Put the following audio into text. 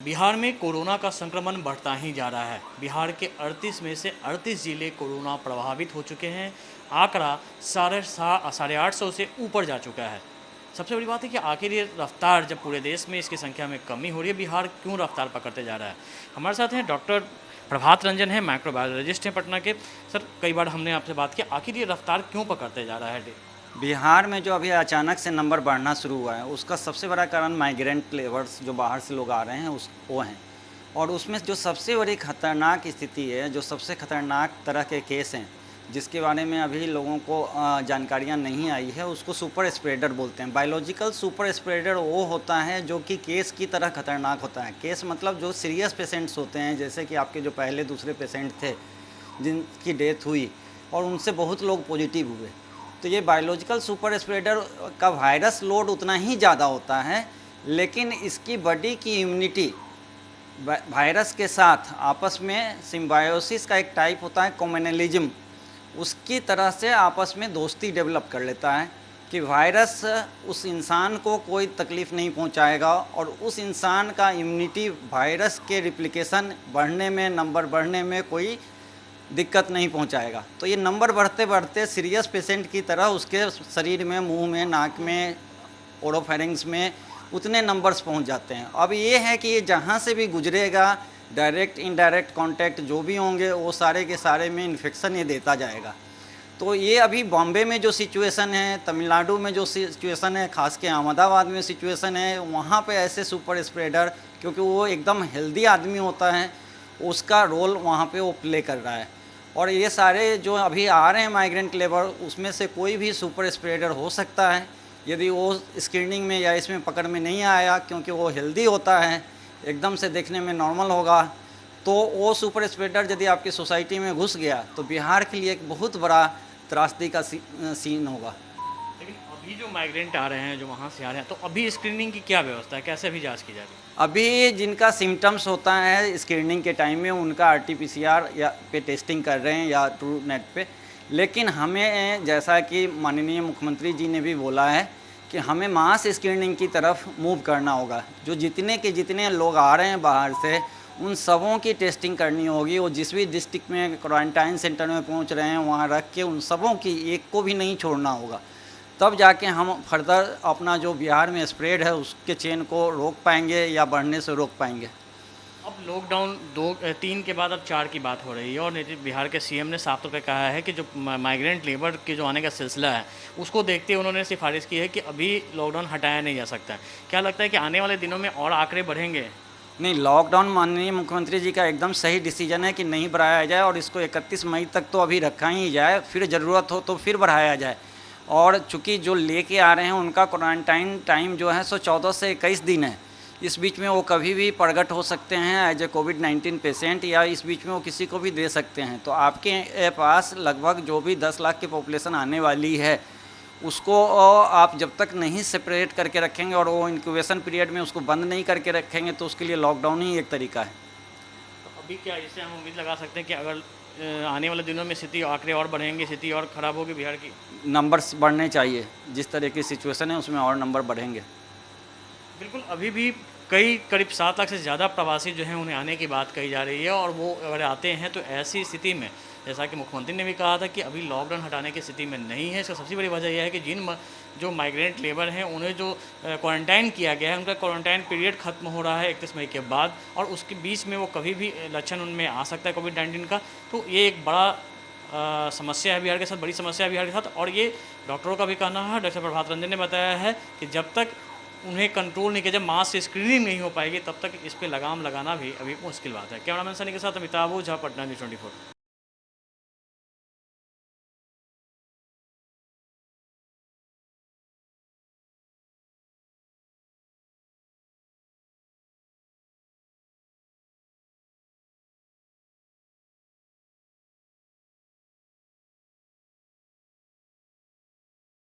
बिहार में कोरोना का संक्रमण बढ़ता ही जा रहा है। बिहार के 38 में से 38 जिले कोरोना प्रभावित हो चुके हैं। आंकड़ा 850 से ऊपर जा चुका है। सबसे बड़ी बात है कि आखिर ये रफ्तार, जब पूरे देश में इसकी संख्या में कमी हो रही है, बिहार क्यों रफ्तार पकड़ते जा रहा है। हमारे साथ हैं डॉक्टर प्रभात रंजन है, माइक्रोबायोलॉजिस्ट हैं पटना के। सर, कई बार हमने आपसे बात की, आखिर ये रफ्तार क्यों पकड़ते जा रहा है। बिहार में जो अभी अचानक से नंबर बढ़ना शुरू हुआ है, उसका सबसे बड़ा कारण माइग्रेंट लेबर्स जो बाहर से लोग आ रहे हैं वो हैं। और उसमें जो सबसे बड़ी खतरनाक स्थिति है, जो सबसे खतरनाक तरह के केस हैं, जिसके बारे में अभी लोगों को जानकारियाँ नहीं आई है, उसको सुपर स्प्रेडर बोलते हैं। बायोलॉजिकल सुपर स्प्रेडर वो होता है जो कि केस की तरह खतरनाक होता है। केस मतलब जो सीरियस पेशेंट्स होते हैं, जैसे कि आपके जो पहले दूसरे पेशेंट थे जिनकी डेथ हुई और उनसे बहुत लोग पॉजिटिव हुए, तो ये बायोलॉजिकल सुपर स्प्रेडर का वायरस लोड उतना ही ज़्यादा होता है, लेकिन इसकी बॉडी की इम्यूनिटी वायरस के साथ आपस में सिम्बायोसिस का एक टाइप होता है, कॉम्युनलिज्म, उसकी तरह से आपस में दोस्ती डेवलप कर लेता है कि वायरस उस इंसान को कोई तकलीफ़ नहीं पहुंचाएगा और उस इंसान का इम्यूनिटी वायरस के रिप्लिकेशन बढ़ने में, नंबर बढ़ने में कोई दिक्कत नहीं पहुंचाएगा। तो ये नंबर बढ़ते बढ़ते सीरियस पेशेंट की तरह उसके शरीर में, मुंह में, नाक में, ओरोफेरिंग्स में उतने नंबर्स पहुंच जाते हैं। अब ये है कि ये जहाँ से भी गुजरेगा, डायरेक्ट इनडायरेक्ट कांटेक्ट जो भी होंगे, वो सारे के सारे में इन्फेक्शन ये देता जाएगा। तो ये अभी बॉम्बे में जो सिचुएशन है, तमिलनाडु में जो सिचुएशन है, खास के अहमदाबाद में सिचुएशन है, वहाँ पे ऐसे सुपर स्प्रेडर, क्योंकि वो एकदम हेल्दी आदमी होता है, उसका रोल वहाँ पे वो प्ले कर रहा है। और ये सारे जो अभी आ रहे हैं माइग्रेंट लेबर, उसमें से कोई भी सुपर स्प्रेडर हो सकता है यदि वो स्क्रीनिंग में या इसमें पकड़ में नहीं आया, क्योंकि वो हेल्दी होता है, एकदम से देखने में नॉर्मल होगा। तो वो सुपर स्प्रेडर यदि आपकी सोसाइटी में घुस गया तो बिहार के लिए एक बहुत बड़ा त्रासदी का सीन होगा। लेकिन अभी जो माइग्रेंट आ रहे हैं, जो वहाँ से आ रहे हैं, तो अभी स्क्रीनिंग की क्या व्यवस्था है, कैसे अभी जांच की जा रही है। अभी जिनका सिम्टम्स होता है स्क्रीनिंग के टाइम में, उनका आरटीपीसीआर या पे टेस्टिंग कर रहे हैं या ट्रू नेट पे। लेकिन हमें, जैसा कि माननीय मुख्यमंत्री जी ने भी बोला है, कि हमें मास स्क्रीनिंग की तरफ मूव करना होगा। जो जितने लोग आ रहे हैं बाहर से, उन सबों की टेस्टिंग करनी होगी। वो जिस भी डिस्ट्रिक्ट में क्वारंटाइन सेंटर में पहुंच रहे हैं, वहां रख के उन सबों की एक को भी नहीं छोड़ना होगा। तब जाके हम फर्दर अपना जो बिहार में स्प्रेड है उसके चेन को रोक पाएंगे या बढ़ने से रोक पाएंगे। अब लॉकडाउन 2-3 के बाद अब 4 की बात हो रही है, और बिहार के सीएम ने साफ तौर पे कहा है कि जो माइग्रेंट लेबर के जो आने का सिलसिला है, उसको देखते हुए उन्होंने सिफारिश की है कि अभी लॉकडाउन हटाया नहीं जा सकता है। क्या लगता है कि आने वाले दिनों में और आंकड़े बढ़ेंगे। नहीं, लॉकडाउन माननीय मुख्यमंत्री जी का एकदम सही डिसीजन है कि नहीं बढ़ाया जाए, और इसको 31 मई तक तो अभी रखा ही जाए, फिर ज़रूरत हो तो फिर बढ़ाया जाए। और चूँकि जो लेके आ रहे हैं उनका क्वारंटाइन टाइम जो है सो 14 से 21 दिन है। इस बीच में वो कभी भी प्रकट हो सकते हैं एज ए कोविड-19 पेशेंट, या इस बीच में वो किसी को भी दे सकते हैं। तो आपके पास लगभग जो भी 10 लाख की पॉपुलेशन आने वाली है, उसको आप जब तक नहीं सेपरेट करके रखेंगे और वो इंक्यूबेशन पीरियड में उसको बंद नहीं करके रखेंगे, तो उसके लिए लॉकडाउन ही एक तरीका है। तो अभी क्या इससे हम उम्मीद लगा सकते हैं कि अगर आने वाले दिनों में स्थिति, आंकड़े और बढ़ेंगे, स्थिति और ख़राब होगी बिहार की। नंबर्स बढ़ने चाहिए, जिस तरह की सिचुएशन है उसमें और नंबर बढ़ेंगे। बिल्कुल, अभी भी करीब 7 लाख से ज़्यादा प्रवासी जो हैं उन्हें आने की बात कही जा रही है, और वो अगर आते हैं तो ऐसी स्थिति में, जैसा कि मुख्यमंत्री ने भी कहा था कि अभी लॉकडाउन हटाने की स्थिति में नहीं है। इसका सबसे बड़ी वजह यह है कि जो माइग्रेंट लेबर हैं उन्हें जो क्वारंटाइन किया गया है, उनका क्वारंटाइन पीरियड खत्म हो रहा है 31 मई के बाद, और उसके बीच में वो कभी भी लक्षण उनमें आ सकता है कोविड-19 का। तो ये एक बड़ा समस्या है बिहार के साथ, बड़ी समस्या है बिहार के साथ। और ये डॉक्टरों का भी कहना है, डॉक्टर प्रभात रंजन ने बताया है कि जब तक उन्हें कंट्रोल नहीं किया, जब मास स्क्रीनिंग नहीं हो पाएगी, तब तक इस पे लगाम लगाना भी अभी मुश्किल बात है। कैमरामैन सनी के साथ अमिताभ ओझा, पटना न्यूज़ 24।